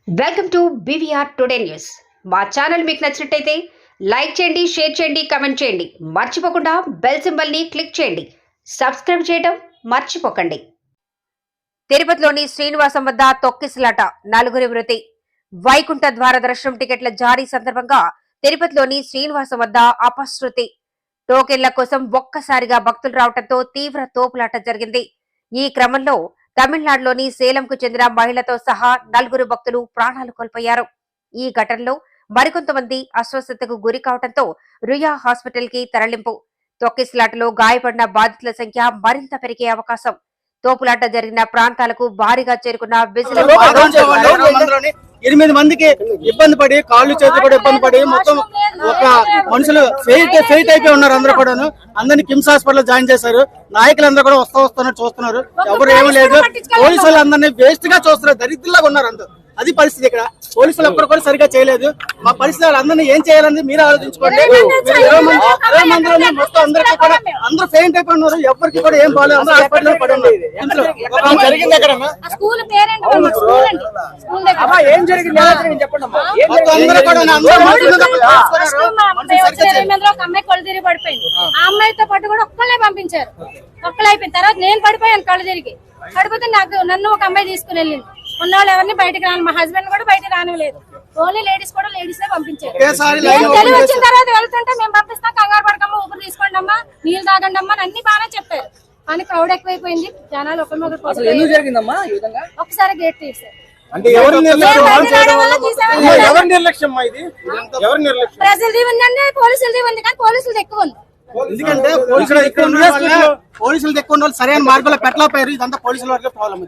Welcome to BVR today news. మా channel మీకు నచ్చినట్టయితే లైక్ చేయండి, షేర్ చేయండి, కామెంట్ చేయండి. మర్చిపోకుండా బెల్ సింబల్ని క్లిక్ చేయండి. సబ్స్క్రైబ్ చేయడం మర్చిపోకండి. తిరుపతిలోని శ్రీనివాసం వద్ద తొక్కిసలాట, 4 మృతి. వైకుంఠ ద్వార దర్శనం టికెట్ల జారీ సందర్భంగా తిరుపతిలోని శ్రీనివాసం వద్ద అపశృతి. టోకెన్ల కోసం ఒక్కసారిగా భక్తులు రావడంతో తీవ్ర తోపులాట జరిగింది. ఈ క్రమంలో తమిళనాడులోని సేలంకు చెందిన మహిళతో సహా 4 భక్తులు ప్రాణాలు కోల్పోయారు. ఈ ఘటనలో మరికొంతమంది అస్వస్థతకు గురి కావడంతో రుయా హాస్పిటల్ కి తరలింపు. తొక్కిసలాటలో గాయపడిన బాధితుల సంఖ్య మరింత పెరిగే అవకాశం. తోపులాట జరిగిన ప్రాంతాలకు భారీగా చేరుకున్న 8 మందికి ఇబ్బంది పడి, కాళ్ళు చేతులు కూడా ఇబ్బంది పడి, మొత్తం ఒక మనుషులు ఫెయిట్ అయిపోయి ఉన్నారు. అందరూ కూడా అందరినీ కిమ్స్ హాస్పిటల్ జాయిన్ చేశారు. నాయకులందరూ కూడా వస్తున్నారు, చూస్తున్నారు. ఎవరు ఏమీ లేదు. పోలీసులు అందరినీ వేస్ట్ గా చూస్తున్నారు. దరిద్రంగా ఉన్నారు అందరూ. అది పరిస్థితి. ఇక్కడ పోలీసులు ఎప్పుడు కూడా సరిగా చేయలేదు. మా పరిస్థితి అందరినీ ఏం చేయాలని మీరు ఆలోచించుకోండి. 20 మందిలోనే మొత్తం అందరికీ కూడా అందరూ ఫెయింట్ అయిపోయి ఉన్నారు. ఎవరికి కూడా ఏం బాగాలేదు. అందరూ హాస్పిటల్ పడి ఉన్నారు. జరిగింది ఎక్కడ ఏం జరిగింది చెప్పండి. అందరూ కూడా అమ్మాయి కళ్ళు తిరిగి పడిపోయింది. ఆ అమ్మాయితో పాటు కూడా ఒక్కళ్ళే పంపించారు. ఒక్కళ్ళు అయిపోయిన తర్వాత నేను పడిపోయాను. కళ్ళు తిరిగి పడిపోతే నన్ను ఒక అమ్మాయి తీసుకుని వెళ్ళింది. ఉన్న వాళ్ళు ఎవరిని బయటకు రాను, మా హస్బెండ్ కూడా బయట రానివ్వలేదు. ఓన్లీ లేడీస్ కూడా లేడీసే పంపించారు. తెలివి వచ్చిన తర్వాత వెళ్తుంటే మేము పంపిస్తాం, కంగారు పడకమ్మా, ఊపిరి తీసుకోండి అమ్మా, నీళ్ళు తాగండి అమ్మా అని అన్ని బాగానే చెప్పారు. కానీ క్రౌడ్ ఎక్కువైపోయింది. జనాలు ఒకసారి గేట్ తీసారు. ప్రజలది ఉందండి, పోలీసులది ఉంది. కానీ పోలీసులది ఎక్కువ ఉంది. ఎందుకంటే పోలీసులు ఎక్కువ ఉన్న వాళ్ళు సరైన మార్గంలో పెట్టలేకపోయారు. ఇదంతా పోలీసుల వరకే ప్రాబ్లం.